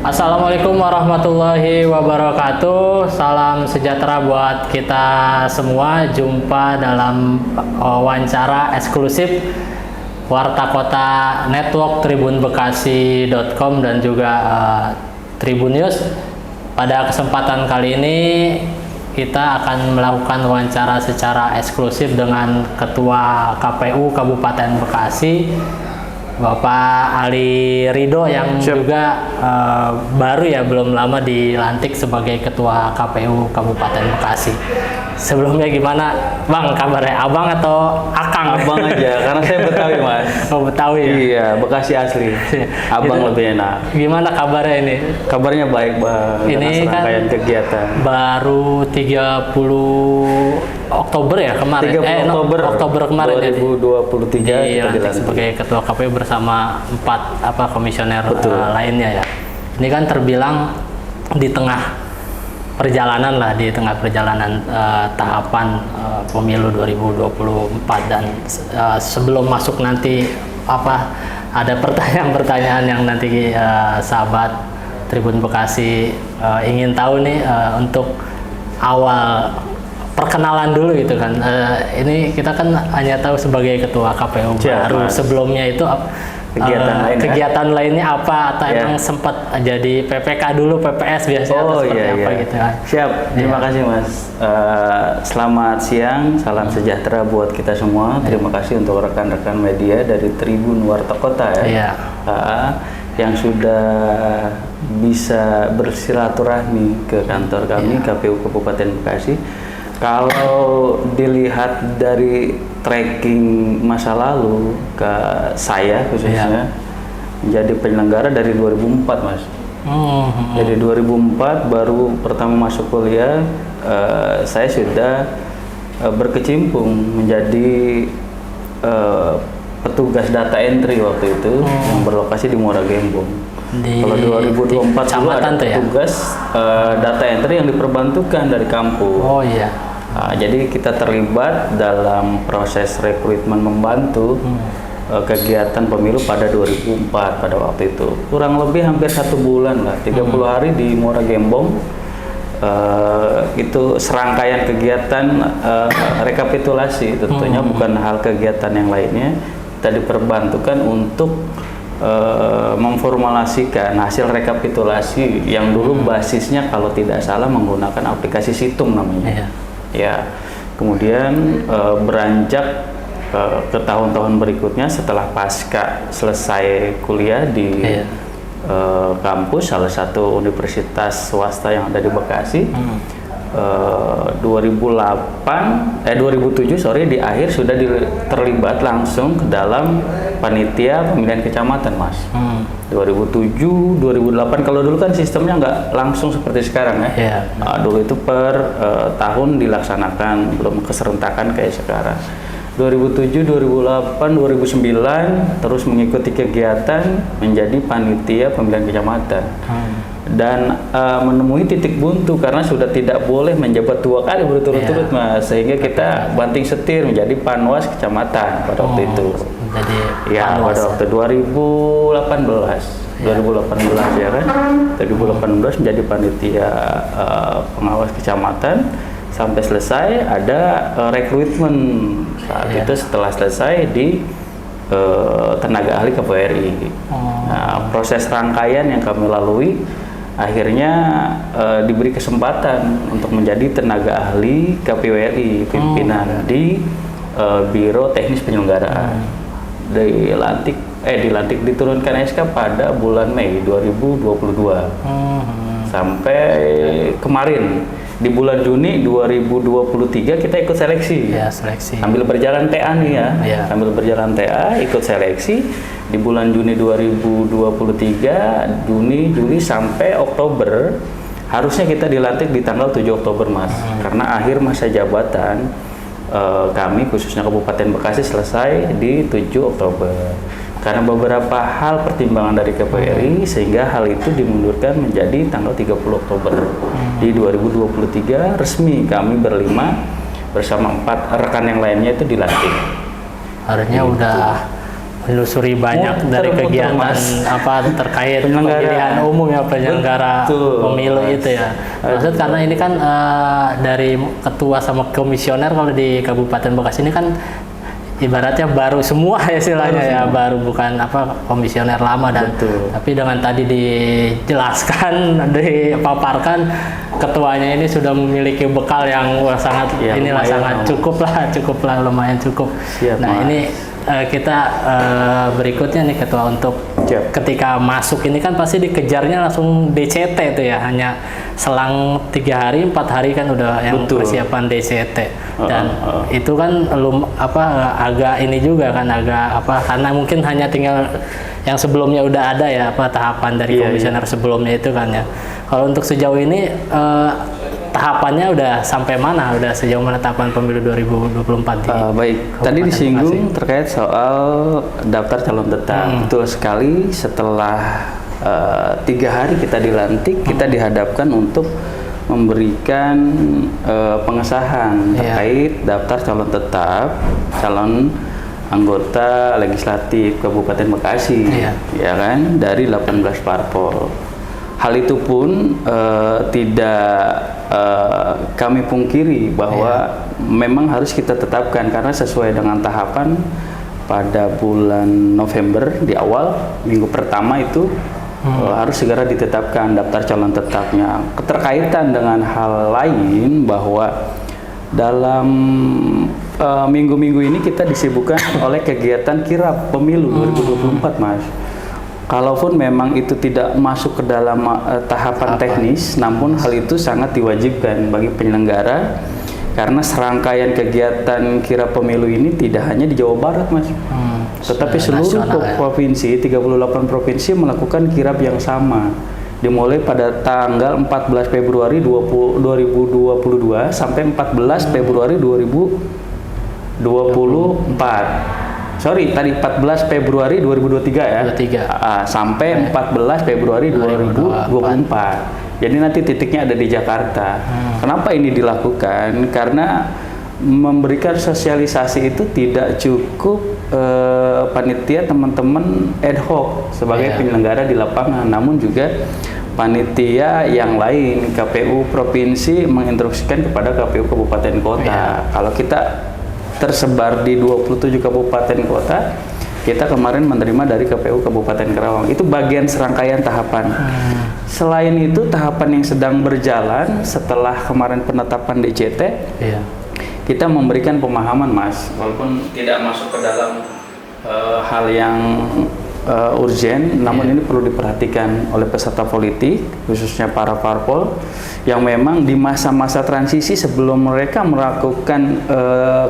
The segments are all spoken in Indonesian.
Assalamualaikum warahmatullahi wabarakatuh. Salam sejahtera buat kita semua. Jumpa dalam wawancara eksklusif Warta Kota Network tribunbekasi.com dan juga Tribun News. Pada kesempatan kali ini kita akan melakukan wawancara secara eksklusif dengan Ketua KPU Kabupaten Bekasi, Bapak Ali Ridho yang juga baru ya, belum lama dilantik sebagai Ketua KPU Kabupaten Bekasi. Sebelumnya gimana Bang kabarnya? Abang atau Akang? Abang aja, karena saya Betawi Mas. Oh Betawi ya? Iya, Bekasi asli. Abang lebih enak. Gimana kabarnya ini? Kabarnya baik Bang. Ini kan kegiatan. Baru 30 Oktober ya kemarin? 30 Oktober kemarin 2023 kita dilantik sebagai Ketua KPU bersama 4 komisioner lainnya ya. Ini kan terbilang di tengah perjalanan tahapan pemilu 2024 dan sebelum masuk nanti ada pertanyaan-pertanyaan yang nanti sahabat Tribun Bekasi ingin tahu nih, untuk awal perkenalan dulu gitu kan. Ini kita kan hanya tahu sebagai Ketua KPU baru. Sebelumnya itu kegiatan lainnya apa, atau emang sempat jadi PPK dulu, PPS biasanya atau seperti apa gitu kan. Siap, terima kasih Mas. Selamat siang, salam sejahtera buat kita semua. Terima kasih untuk rekan-rekan media dari Tribun Warta Kota ya. Yang sudah bisa bersilaturahmi ke kantor kami KPU Kabupaten Bekasi. Kalau dilihat dari tracking masa lalu ke saya khususnya, menjadi penyelenggara dari 2004 Mas. Jadi 2004 baru pertama masuk kuliah, saya sudah berkecimpung menjadi petugas data entry waktu itu yang berlokasi di Muara Gembong. Kalau 2024 dulu ada petugas data entry yang diperbantukan dari kampus. Oh iya. Jadi kita terlibat dalam proses rekrutmen membantu kegiatan pemilu pada 2004 pada waktu itu. Kurang lebih hampir 1 bulan lah, 30 hari di Muara Gembong. Itu serangkaian kegiatan rekapitulasi, tentunya bukan hal kegiatan yang lainnya. Kita diperbantukan untuk memformulasikan hasil rekapitulasi yang dulu basisnya kalau tidak salah menggunakan aplikasi Situng namanya. Ya, kemudian beranjak ke tahun-tahun berikutnya setelah pasca selesai kuliah di kampus salah satu universitas swasta yang ada di Bekasi. 2007 di akhir sudah terlibat langsung ke dalam panitia pemilihan kecamatan Mas. 2007, 2008 kalau dulu kan sistemnya nggak langsung seperti sekarang ya. Dulu itu per tahun dilaksanakan, belum keserentakan kayak sekarang. 2007, 2008, 2009 terus mengikuti kegiatan menjadi panitia pemilihan kecamatan. Dan menemui titik buntu karena sudah tidak boleh menjabat 2 kali berturut-turut Mas, sehingga kita banting setir menjadi panwas kecamatan pada waktu itu. Pada waktu 2018 ya kan, 2018 menjadi panitia pengawas kecamatan sampai selesai ada rekrutmen saat itu. Setelah selesai di tenaga ahli KPU RI. Nah, proses rangkaian yang kami lalui akhirnya diberi kesempatan untuk menjadi tenaga ahli KPU RI pimpinan di Biro Teknis Penyelenggaraan. Diturunkan SK pada bulan Mei 2022 sampai kemarin di bulan Juni 2023 kita ikut seleksi. Sambil berjalan TA nih ya. Sambil berjalan TA ikut seleksi di bulan Juni 2023, Juli sampai Oktober. Harusnya kita dilantik di tanggal 7 Oktober Mas. Karena akhir masa jabatan kami khususnya Kabupaten Bekasi selesai di 7 Oktober. Karena beberapa hal pertimbangan dari KPU RI sehingga hal itu dimundurkan menjadi tanggal 30 Oktober. Di 2023 resmi kami berlima bersama 4 rekan yang lainnya itu dilantik. Harusnya udah menelusuri banyak dari kegiatan apa terkait pemilihan umum ya, penyelenggara pemilu itu ya. Maksud karena ini kan dari ketua sama komisioner kalau di Kabupaten Bekasi ini kan ibaratnya baru semua istilahnya ya, baru bukan apa komisioner lama dan tapi dengan tadi dijelaskan, dipaparkan ketuanya ini sudah memiliki bekal yang sangat inilah sangat cukup lah lumayan cukup. Nah ini kita berikutnya nih ketua untuk ketika masuk ini kan pasti dikejarnya langsung DCT itu ya, hanya selang 3 hari 4 hari kan udah yang persiapan DCT dan itu kan agak ini juga kan agak karena mungkin hanya tinggal yang sebelumnya udah ada ya tahapan dari komisioner sebelumnya itu kan ya. Kalau untuk sejauh ini tahapannya udah sampai mana? Udah sejauh mana tahapan pemilu 2024 baik, tadi disinggung terkait soal daftar calon tetap. Betul sekali, setelah 3 hari kita dilantik, kita dihadapkan untuk memberikan pengesahan terkait daftar calon tetap, calon anggota legislatif Kabupaten Bekasi, ya kan, dari 18 parpol. Hal itu pun tidak kami pungkiri bahwa memang harus kita tetapkan karena sesuai dengan tahapan pada bulan November di awal minggu pertama itu harus segera ditetapkan daftar calon tetapnya. Keterkaitan dengan hal lain bahwa dalam minggu-minggu ini kita disibukkan oleh kegiatan kirap pemilu 2024, Mas. Kalaupun memang itu tidak masuk ke dalam tahapan teknis, namun hal itu sangat diwajibkan bagi penyelenggara karena serangkaian kegiatan kirap pemilu ini tidak hanya di Jawa Barat, Mas, tetapi seluruh provinsi, 38 provinsi melakukan kirap yang sama, dimulai pada tanggal 14 Februari 2022 sampai 14 Februari 2024. Sorry, tadi 14 Februari 2023 ya. Sampai 14 Februari 2024. Jadi nanti titiknya ada di Jakarta. Kenapa ini dilakukan? Karena memberikan sosialisasi itu tidak cukup panitia teman-teman ad hoc sebagai penyelenggara di lapangan, namun juga panitia yang lain, KPU provinsi menginstruksikan kepada KPU kabupaten kota. Kalau kita tersebar di 27 kabupaten kota, kita kemarin menerima dari KPU Kabupaten Karawang. Itu bagian serangkaian tahapan. Selain itu, tahapan yang sedang berjalan setelah kemarin penetapan DCT, kita memberikan pemahaman, Mas, walaupun tidak masuk ke dalam hal yang urgen, namun ini perlu diperhatikan oleh peserta politik, khususnya para parpol, yang memang di masa-masa transisi sebelum mereka melakukan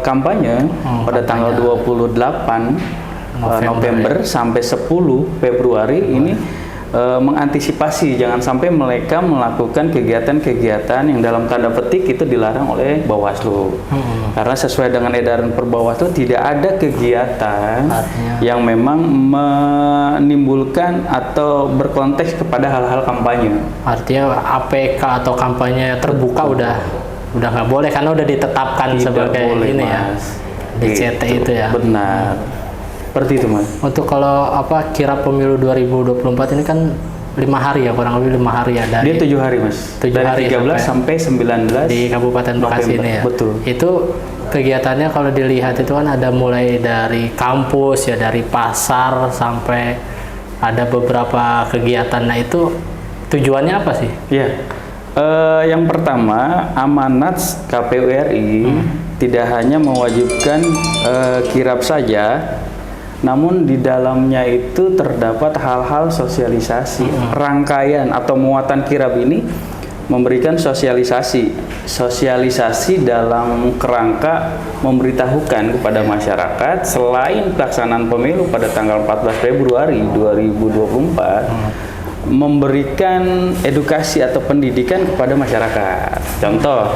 kampanye pada tanggal 28 November sampai 10 Februari ini mengantisipasi jangan sampai mereka melakukan kegiatan-kegiatan yang dalam tanda petik itu dilarang oleh Bawaslu. Karena sesuai dengan edaran per Bawaslu tidak ada kegiatan yang memang menimbulkan atau berkonteks kepada hal-hal kampanye. Artinya APK atau kampanye terbuka udah nggak boleh karena udah ditetapkan tidak sebagai boleh, ini Mas. Ya DCT itu ya. Benar. Seperti itu, Mas. Untuk kalau kirap pemilu 2024 ini kan 5 hari ya, kurang lebih 5 hari ya. Dia 7 hari, Mas. 7 hari 13 sampai 19 di Kabupaten Bekasi ini ya. Betul. Itu kegiatannya kalau dilihat itu kan ada mulai dari kampus ya, dari pasar sampai ada beberapa kegiatan. Nah itu tujuannya apa sih? Iya. Yang pertama, amanat KPU RI tidak hanya mewajibkan kirap saja, namun di dalamnya itu terdapat hal-hal sosialisasi. Rangkaian atau muatan kirap ini memberikan sosialisasi dalam kerangka memberitahukan kepada masyarakat selain pelaksanaan pemilu pada tanggal 14 Februari 2024 memberikan edukasi atau pendidikan kepada masyarakat. Contoh,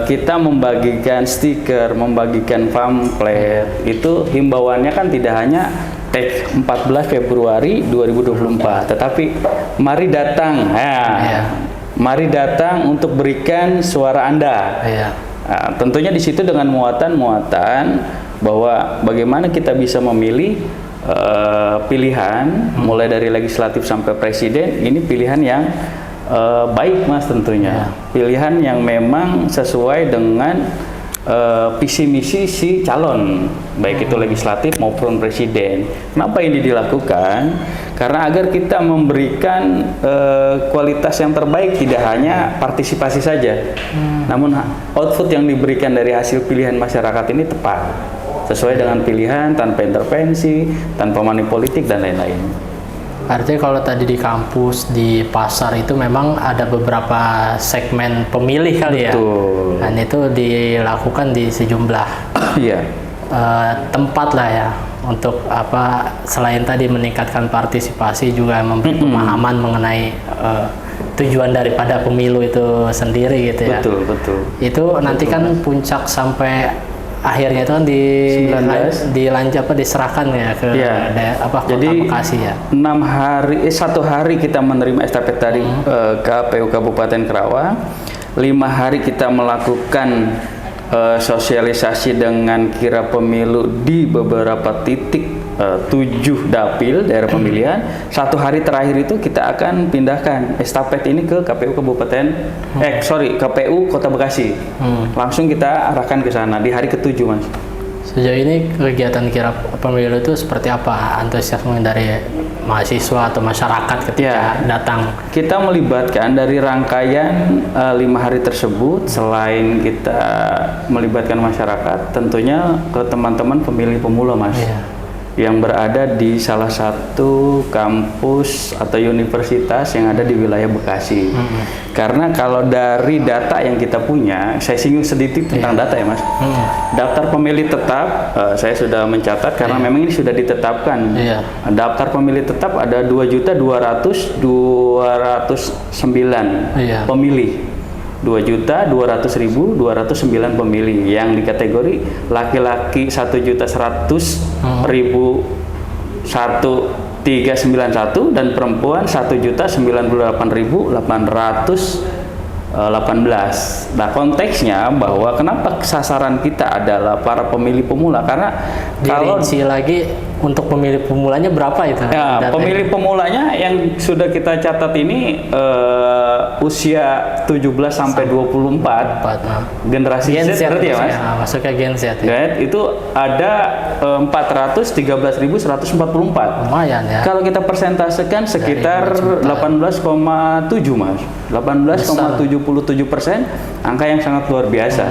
kita membagikan stiker, membagikan pamflet, itu himbauannya kan tidak hanya tag 14 Februari 2024, tetapi mari datang, mari datang untuk berikan suara Anda. Nah, tentunya di situ dengan muatan-muatan bahwa bagaimana kita bisa memilih pilihan mulai dari legislatif sampai presiden, ini pilihan yang baik Mas tentunya. Pilihan yang memang sesuai dengan visi misi si calon, baik itu legislatif maupun presiden. Kenapa ini dilakukan? Karena agar kita memberikan kualitas yang terbaik, tidak hanya partisipasi saja, namun output yang diberikan dari hasil pilihan masyarakat ini tepat, sesuai dengan pilihan, tanpa intervensi, tanpa money politik dan lain-lain. Artinya kalau tadi di kampus, di pasar itu memang ada beberapa segmen pemilih kali ya. Betul. Dan itu dilakukan di sejumlah tempat lah ya, untuk selain tadi meningkatkan partisipasi, juga memberi pemahaman mengenai tujuan daripada pemilu itu sendiri gitu ya. Betul. Itu nanti kan puncak sampai akhirnya itu kan diserahkan ya ke Kota Bekasi ya. 1 hari kita menerima estafet dari KPU Kabupaten Karawang, 5 hari kita melakukan sosialisasi dengan kira pemilu di beberapa titik 7 dapil daerah pemilihan. 1 hari terakhir itu kita akan pindahkan estafet ini ke KPU KPU Kota Bekasi. Langsung kita arahkan ke sana di hari ke-7 Mas. Sejauh ini kegiatan kira pemilu itu seperti apa? Antusiasme dari mahasiswa atau masyarakat ketika datang? Kita melibatkan dari rangkaian 5 hari tersebut, selain kita melibatkan masyarakat, tentunya ke teman-teman pemilih pemula Mas. Yang berada di salah satu kampus atau universitas yang ada di wilayah Bekasi. Karena kalau dari data yang kita punya, saya singgung sedikit tentang data ya Mas. Daftar pemilih tetap, saya sudah mencatat karena memang ini sudah ditetapkan. Daftar pemilih tetap ada 2.200.209 pemilih. 2.200.209 pemilih yang di kategori laki-laki 1.100.391 dan perempuan 1.098.818. Nah, konteksnya bahwa kenapa sasaran kita adalah para pemilih pemula, karena kalau lagi untuk pemilih pemulanya berapa itu? Pemilih pemulanya yang sudah kita catat ini usia 17 sampai 24, generasi Z berarti ya Mas? Masuknya Gen Z ya. Itu ada 413.144. Lumayan ya. Kalau kita persentasekan sekitar 18,7 Mas. 18,77%, angka yang sangat luar biasa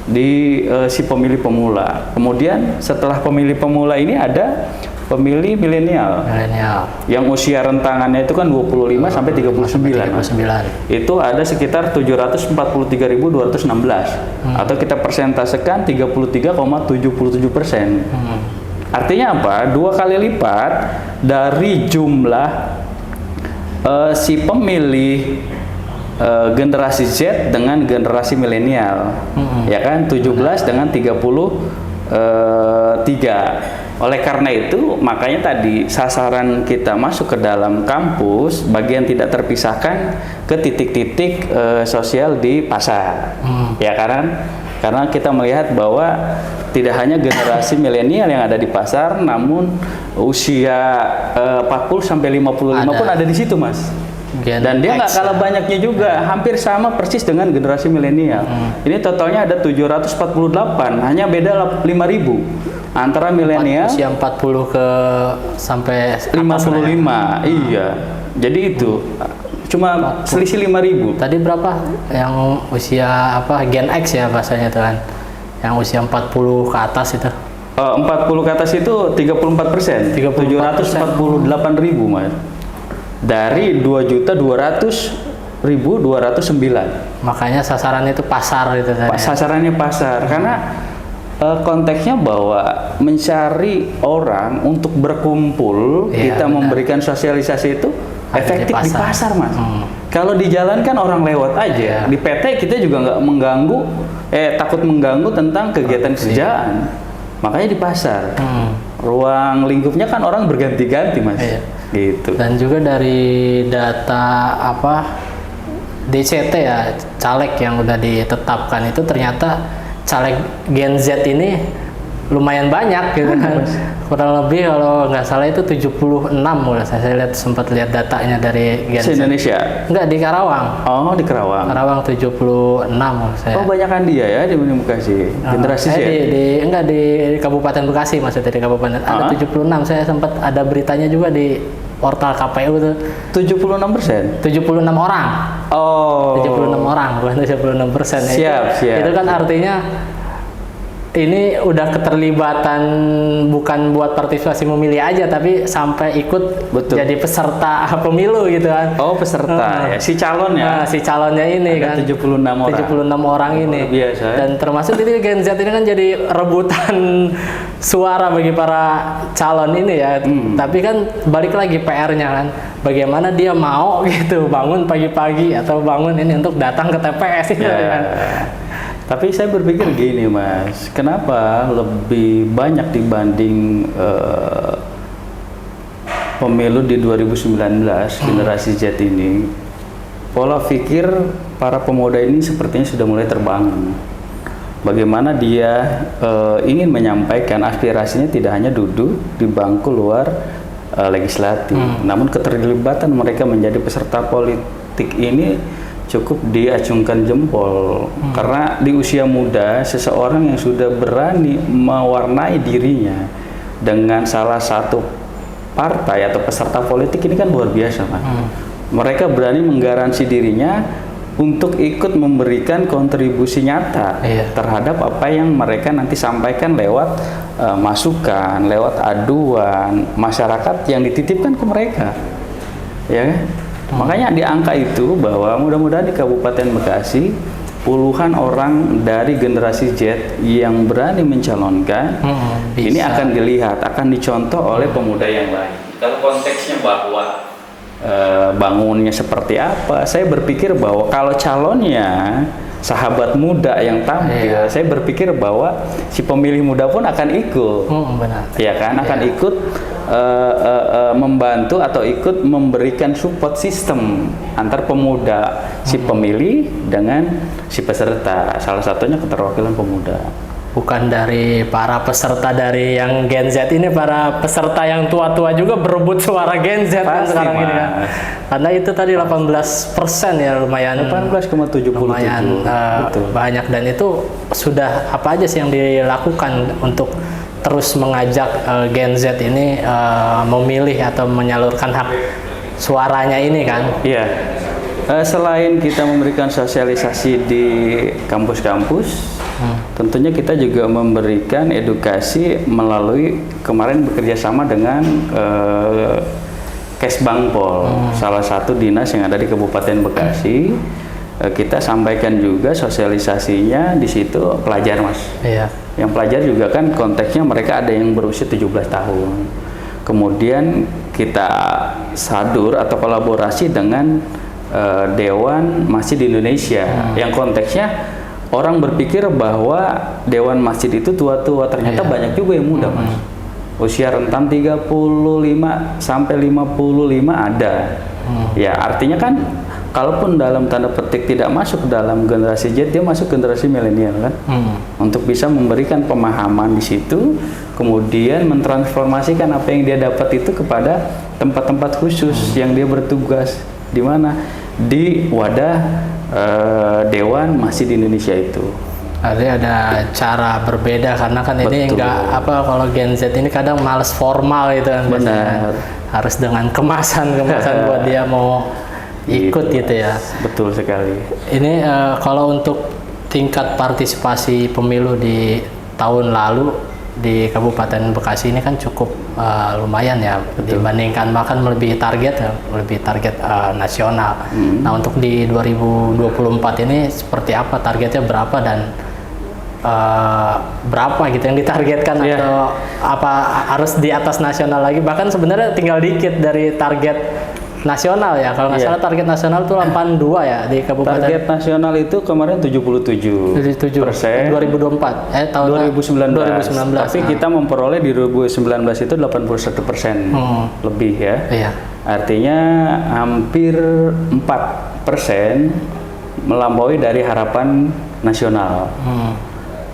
di si pemilih pemula. Kemudian setelah pemilih pemula ini ada pemilih milenial yang usia rentangannya itu kan 25 sampai 39. Itu ada sekitar 743.216 atau kita persentasekan 33,77%. Artinya apa? 2 kali lipat dari jumlah si pemilih generasi Z dengan generasi milenial, ya kan, 17 dengan 33. Oleh karena itu, makanya tadi sasaran kita masuk ke dalam kampus, bagian tidak terpisahkan ke titik-titik sosial di pasar, ya karena kita melihat bahwa tidak hanya generasi milenial yang ada di pasar, namun usia 40 sampai 55 pun ada di situ Mas. Dan dia nggak kalah banyaknya juga, hampir sama persis dengan generasi milenial. Ini totalnya ada 748, hanya beda 5.000 antara milenial usia 40 ke sampai 55. Iya, jadi itu cuma selisih 5.000. Tadi berapa yang usia Gen X ya bahasanya itu kan, yang usia 40 ke atas itu? 40 ke atas itu 34%, 748.000 Mas. Dari 2.200.209. Makanya sasaran itu pasar itu tadi. Sasarannya pasar, karena konteksnya bahwa mencari orang untuk berkumpul, kita memberikan sosialisasi itu efektif di pasar Mas. Kalau di jalan kan orang lewat aja, di PT kita juga nggak mengganggu, takut mengganggu tentang kegiatan kerjaan. Makanya di pasar, ruang lingkupnya kan orang berganti-ganti Mas. Gitu. Dan juga dari data DCT ya, caleg yang udah ditetapkan itu ternyata caleg Gen Z ini lumayan banyak gitu kan. Kurang lebih kalau nggak salah itu 76 udah saya lihat, sempat lihat datanya dari Gen Z. Se-Indonesia? Enggak, di Karawang. Oh, di Karawang. Karawang 76 saya. Oh, banyakan dia ya di Bekasi. Generasi Z. Enggak di Kabupaten Bekasi, maksudnya di Kabupaten. Ada 76, saya sempat ada beritanya juga di portal KPU tuh. 76%? 76 orang. Oh. 76 orang, bukan 76%. Siap. Itu kan artinya ini udah keterlibatan bukan buat partisipasi memilih aja, tapi sampai ikut jadi peserta pemilu gitu kan. Oh, peserta ya, si calon ya. Nah, si calonnya ini ada kan 76 orang. 76 orang ini. Biasa. Dan termasuk ini Gen Z ini kan jadi rebutan suara bagi para calon ini ya. Tapi kan balik lagi PR-nya kan. Bagaimana dia mau gitu bangun pagi-pagi atau bangun ini untuk datang ke TPS gitu kan. Tapi saya berpikir gini Mas, kenapa lebih banyak dibanding pemilu di 2019 generasi Z ini, pola pikir para pemuda ini sepertinya sudah mulai terbangun. Bagaimana dia ingin menyampaikan aspirasinya tidak hanya duduk di bangku luar legislatif, namun keterlibatan mereka menjadi peserta politik ini cukup diacungkan jempol. Karena di usia muda seseorang yang sudah berani mewarnai dirinya dengan salah satu partai atau peserta politik ini kan luar biasa kan. Mereka berani menggaransi dirinya untuk ikut memberikan kontribusi nyata terhadap apa yang mereka nanti sampaikan lewat masukan, lewat aduan masyarakat yang dititipkan ke mereka, ya kan? Makanya di angka itu bahwa mudah-mudahan di Kabupaten Bekasi puluhan orang dari generasi Z yang berani mencalonkan ini akan dilihat, akan dicontoh oleh pemuda yang lain. Kalau konteksnya bahwa bangunnya seperti apa, saya berpikir bahwa kalau calonnya sahabat muda yang tampil, saya berpikir bahwa si pemilih muda pun akan ikut, ya kan, akan ikut membantu atau ikut memberikan support sistem antar pemuda, si pemilih dengan si peserta, salah satunya keterwakilan pemuda. Bukan dari para peserta dari yang Gen Z ini, para peserta yang tua-tua juga berebut suara Gen Z kan sekarang ini kan. Karena itu tadi 18% ya, lumayan 18,77 lumayan banyak, dan itu sudah apa aja sih yang dilakukan untuk terus mengajak Gen Z ini memilih atau menyalurkan hak suaranya ini kan? Iya. Selain kita memberikan sosialisasi di kampus-kampus, tentunya kita juga memberikan edukasi melalui kemarin bekerjasama dengan Kesbangpol, salah satu dinas yang ada di Kabupaten Bekasi. Kita sampaikan juga sosialisasinya di situ pelajar Mas. Iya. Yang pelajar juga kan konteksnya mereka ada yang berusia 17 tahun. Kemudian kita sadur atau kolaborasi dengan Dewan Masjid Indonesia yang konteksnya orang berpikir bahwa Dewan Masjid itu tua-tua, ternyata banyak juga yang muda Mas. Usia rentan 35 sampai 55 ada. Ya, artinya kan kalaupun dalam tanda petik tidak masuk dalam generasi Z, dia masuk generasi milenial kan, untuk bisa memberikan pemahaman di situ, kemudian mentransformasikan apa yang dia dapat itu kepada tempat-tempat khusus yang dia bertugas di mana, di wadah Dewan Masjid Indonesia itu. Ada cara berbeda karena kan ini enggak apa, kalau Gen Z ini kadang males formal gitu kan. Benar. Harus dengan kemasan buat dia mau ikut gitu ya. Betul sekali. Ini kalau untuk tingkat partisipasi pemilu di tahun lalu di Kabupaten Bekasi ini kan cukup lumayan ya. Betul. Dibandingkan bahkan lebih target nasional. Nah, untuk di 2024 ini seperti apa, targetnya berapa dan berapa gitu yang ditargetkan, atau apa harus di atas nasional lagi? Bahkan sebenarnya tinggal dikit dari target nasional ya, kalau nggak salah target nasional itu 82 ya di kabupaten. Target nasional itu kemarin 77%. 2024 tahun 2019. Tapi kita memperoleh di 2019 itu 81% lebih ya. Iya. Artinya hampir 4% melampaui dari harapan nasional.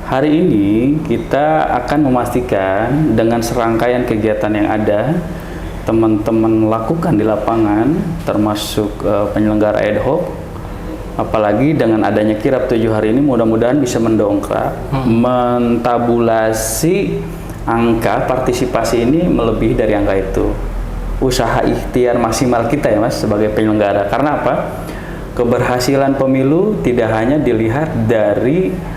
Hari ini kita akan memastikan dengan serangkaian kegiatan yang ada, teman-teman lakukan di lapangan, termasuk penyelenggara ad hoc, apalagi dengan adanya kirab 7 hari ini mudah-mudahan bisa mendongkrak, mentabulasi angka partisipasi ini melebihi dari angka itu. Usaha ikhtiar maksimal kita ya Mas sebagai penyelenggara. Karena apa? Keberhasilan pemilu tidak hanya dilihat dari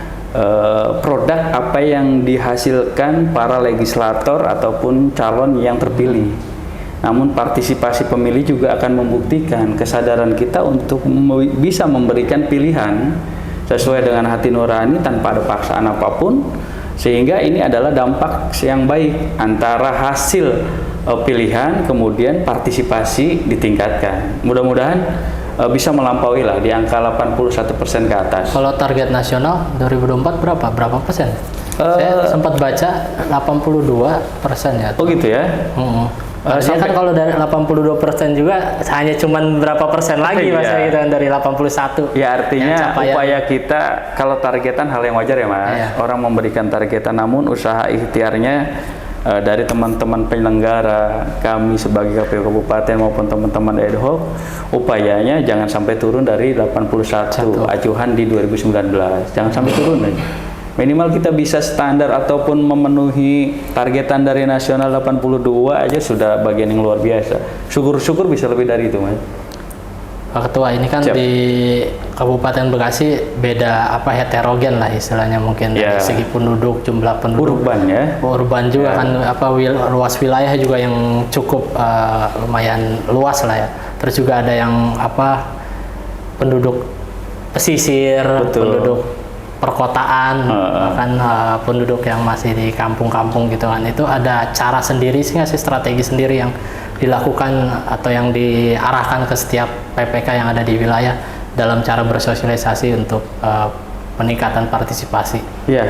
produk apa yang dihasilkan para legislator ataupun calon yang terpilih. Namun partisipasi pemilih juga akan membuktikan kesadaran kita untuk bisa memberikan pilihan sesuai dengan hati nurani tanpa ada paksaan apapun, sehingga ini adalah dampak yang baik antara hasil pilihan kemudian partisipasi ditingkatkan. Mudah-mudahan bisa melampaui lah di angka 81% ke atas. Kalau target nasional 2024 berapa persen? Saya sempat baca 82% ya. Oh gitu ya? Artinya kan kalau dari 82% juga hanya cuman berapa persen lagi Mas gitu kan dari 81. Ya artinya upaya kita, kalau targetan hal yang wajar ya Mas. Orang memberikan targetan, namun usaha ikhtiarnya dari teman-teman penyelenggara, kami sebagai KPU Kabupaten maupun teman-teman ad hoc, upayanya jangan sampai turun dari 81 acuan di 2019. Jangan sampai turun aja. Minimal kita bisa standar ataupun memenuhi targetan dari nasional 82 aja sudah bagian yang luar biasa. Syukur-syukur bisa lebih dari itu Mas. Pak Ketua, ini kan di Kabupaten Bekasi beda heterogen lah istilahnya mungkin dari segi penduduk, jumlah penduduk. Urban ya. Urban juga kan luas wilayah juga yang cukup lumayan luas lah ya. Terus juga ada yang penduduk pesisir, penduduk perkotaan, bahkan penduduk yang masih di kampung-kampung gitu kan. Itu ada cara sendiri sih nggak sih, strategi sendiri yang dilakukan atau yang diarahkan ke setiap PPK yang ada di wilayah dalam cara bersosialisasi untuk peningkatan partisipasi? Iya,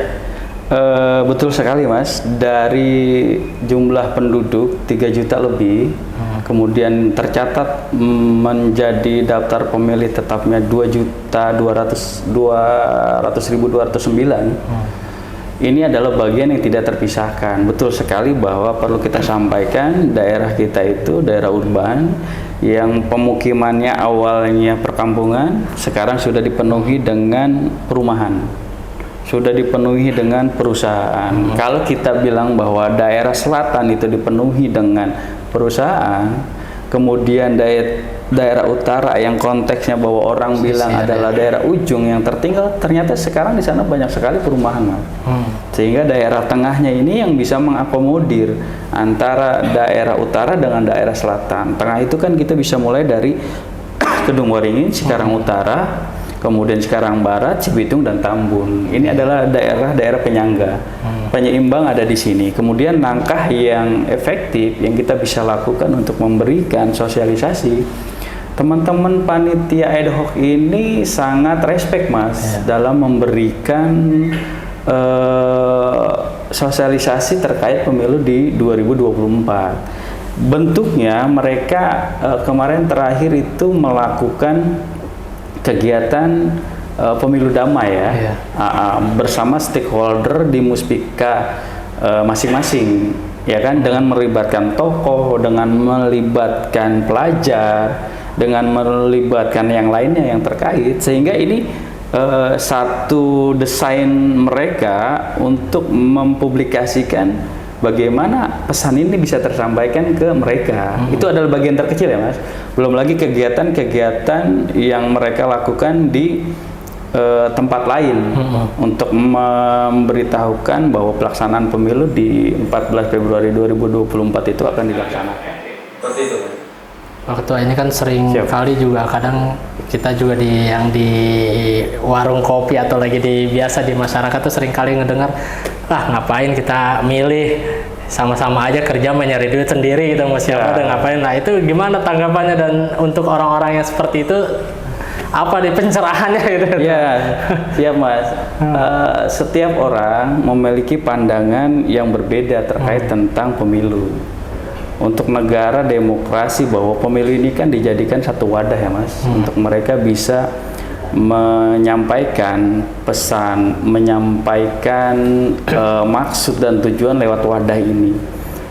betul sekali Mas. Dari jumlah penduduk 3 juta lebih, kemudian tercatat menjadi daftar pemilih tetapnya 2.200.209. Ini adalah bagian yang tidak terpisahkan. Betul sekali bahwa perlu kita sampaikan daerah kita itu daerah urban yang pemukimannya awalnya perkampungan, sekarang sudah dipenuhi dengan perumahan, sudah dipenuhi dengan perusahaan. Kalau kita bilang bahwa daerah selatan itu dipenuhi dengan perusahaan, kemudian daerah utara yang konteksnya bahwa orang bilang adalah daerah ujung yang tertinggal, ternyata sekarang di sana banyak sekali perumahan Mas. Sehingga daerah tengahnya ini yang bisa mengakomodir antara daerah utara dengan daerah selatan. Tengah itu kan kita bisa mulai dari Kedung Waringin, Cikarang Utara, kemudian Cikarang Barat, Cibitung dan Tambun. Ini adalah daerah-daerah penyangga. Penyeimbang ada di sini. Kemudian langkah yang efektif yang kita bisa lakukan untuk memberikan sosialisasi. Teman-teman panitia ad hoc ini sangat respect Mas dalam memberikan sosialisasi terkait pemilu di 2024. Bentuknya mereka kemarin terakhir itu melakukan kegiatan pemilu damai bersama stakeholder di Muspika masing-masing, ya kan, dengan melibatkan tokoh, dengan melibatkan pelajar, dengan melibatkan yang lainnya yang terkait, sehingga ini satu desain mereka untuk mempublikasikan bagaimana pesan ini bisa tersampaikan ke mereka. Itu adalah bagian terkecil ya Mas. Belum lagi kegiatan-kegiatan yang mereka lakukan di tempat lain untuk memberitahukan bahwa pelaksanaan pemilu di 14 Februari 2024 itu akan dilaksanakan. Seperti itu. Pak Ketua, ini kan sering kali juga kadang kita juga di warung kopi atau lagi biasa di masyarakat tuh sering kali ngedengar, ngapain kita milih, sama-sama aja kerja mencari duit sendiri gitu, mau siapa dan ngapain. Nah itu gimana tanggapannya, dan untuk orang-orang yang seperti itu apa di pencerahannya gitu? Ya, siap Mas. Setiap orang memiliki pandangan yang berbeda terkait tentang pemilu. Untuk negara demokrasi bahwa pemilu ini kan dijadikan satu wadah ya Mas, untuk mereka bisa menyampaikan pesan, menyampaikan maksud dan tujuan lewat wadah ini.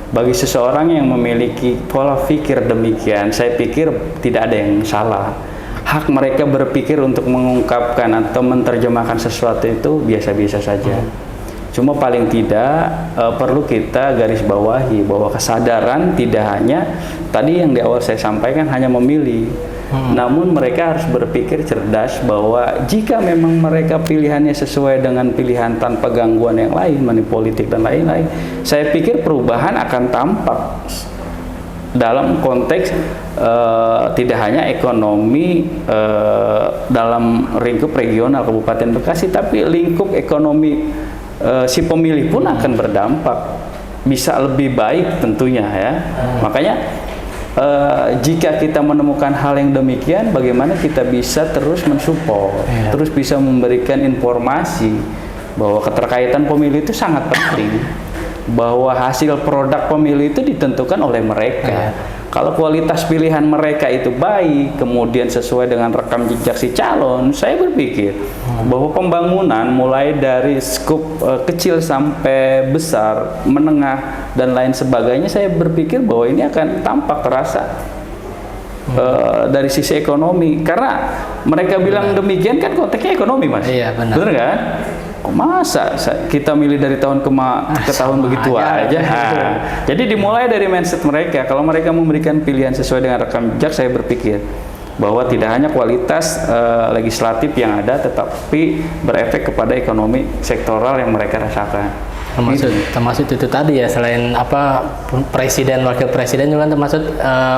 Bagi seseorang yang memiliki pola pikir demikian, saya pikir tidak ada yang salah. Hak mereka berpikir untuk mengungkapkan atau menerjemahkan sesuatu itu biasa-biasa saja. Cuma paling tidak perlu kita garis bawahi bahwa kesadaran tidak hanya tadi yang di awal saya sampaikan hanya memilih. Namun mereka harus berpikir cerdas bahwa jika memang mereka pilihannya sesuai dengan pilihan tanpa gangguan yang lain, manipolitik dan lain-lain, saya pikir perubahan akan tampak dalam konteks tidak hanya ekonomi dalam lingkup regional Kabupaten Bekasi, tapi lingkup ekonomi si pemilih pun akan berdampak, bisa lebih baik tentunya ya. Makanya jika kita menemukan hal yang demikian, bagaimana kita bisa terus mensupport, terus bisa memberikan informasi bahwa keterkaitan pemilih itu sangat penting, bahwa hasil produk pemilih itu ditentukan oleh mereka. Kalau kualitas pilihan mereka itu baik, kemudian sesuai dengan rekam jejak si calon, saya berpikir bahwa pembangunan mulai dari skup kecil sampai besar, menengah, dan lain sebagainya, saya berpikir bahwa ini akan tampak terasa dari sisi ekonomi. Karena mereka bilang demikian kan konteksnya ekonomi, Mas. Iya, benar. Benar kan? Masa kita milih dari tahun ke tahun begitu aja. Nah, jadi dimulai dari mindset mereka. Kalau mereka memberikan pilihan sesuai dengan rekam jejak, saya berpikir bahwa tidak hanya kualitas legislatif yang ada, tetapi berefek kepada ekonomi sektoral yang mereka rasakan. Termasuk itu tadi ya, selain apa presiden, wakil presiden juga termasuk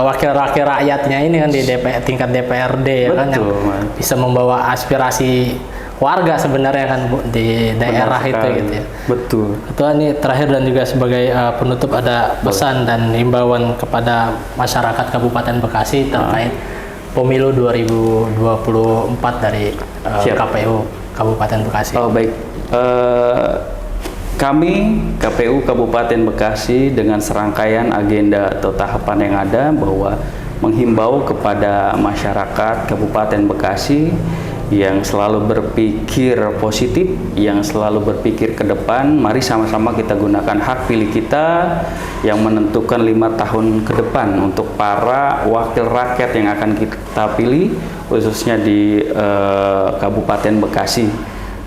wakil-wakil rakyatnya ini kan di tingkat DPRD ya. Betul, kan yang bisa membawa aspirasi warga sebenarnya kan Bu, di daerah itu gitu ya. Betul. Ketua, ini terakhir dan juga sebagai penutup ada pesan dan himbauan kepada masyarakat Kabupaten Bekasi terkait pemilu 2024 dari KPU Kabupaten Bekasi. Oh baik. Kami KPU Kabupaten Bekasi dengan serangkaian agenda atau tahapan yang ada bahwa menghimbau kepada masyarakat Kabupaten Bekasi yang selalu berpikir positif, yang selalu berpikir ke depan. Mari sama-sama kita gunakan hak pilih kita yang menentukan 5 tahun ke depan untuk para wakil rakyat yang akan kita pilih, khususnya di Kabupaten Bekasi.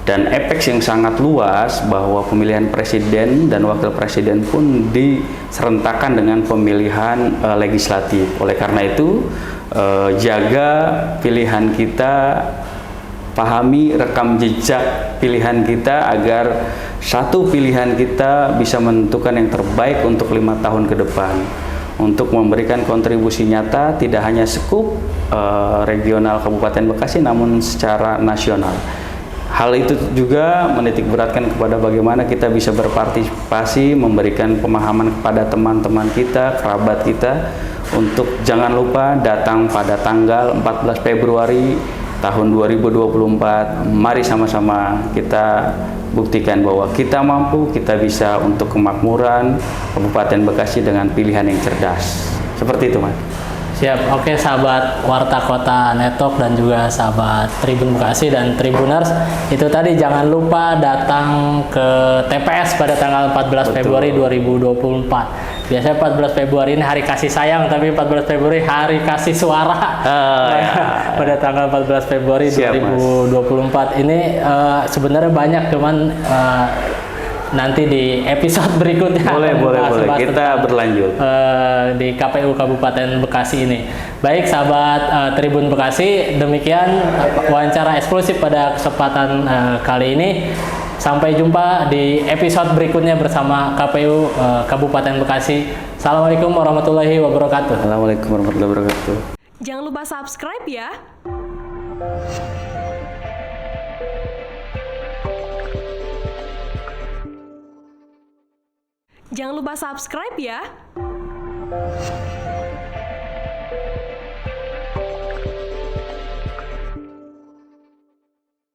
Dan efek yang sangat luas bahwa pemilihan presiden dan wakil presiden pun diserentakkan dengan pemilihan legislatif. Oleh karena itu, jaga pilihan kita, pahami rekam jejak pilihan kita agar satu pilihan kita bisa menentukan yang terbaik untuk 5 tahun ke depan, untuk memberikan kontribusi nyata tidak hanya skup regional Kabupaten Bekasi namun secara nasional. Hal itu juga menitik beratkan kepada bagaimana kita bisa berpartisipasi, memberikan pemahaman kepada teman-teman kita, kerabat kita, untuk jangan lupa datang pada tanggal 14 Februari tahun 2024. Mari sama-sama kita buktikan bahwa kita mampu, kita bisa untuk kemakmuran Kabupaten Bekasi dengan pilihan yang cerdas. Seperti itu, Mas. Siap. Oke, sahabat Warta Kota Network dan juga sahabat Tribun Bekasi dan Tribuners, itu tadi jangan lupa datang ke TPS pada tanggal 14 Februari 2024. Biasanya 14 Februari ini hari kasih sayang, tapi 14 Februari hari kasih suara. Pada tanggal 14 Februari 2024 ini sebenarnya banyak, cuman nanti di episode berikutnya boleh kita berlanjut di KPU Kabupaten Bekasi ini. Baik sahabat Tribun Bekasi, demikian wawancara eksklusif pada kesempatan kali ini. Sampai jumpa di episode berikutnya bersama KPU Kabupaten Bekasi. Assalamualaikum warahmatullahi wabarakatuh. Assalamualaikum warahmatullahi wabarakatuh. Jangan lupa subscribe ya. Jangan lupa subscribe ya.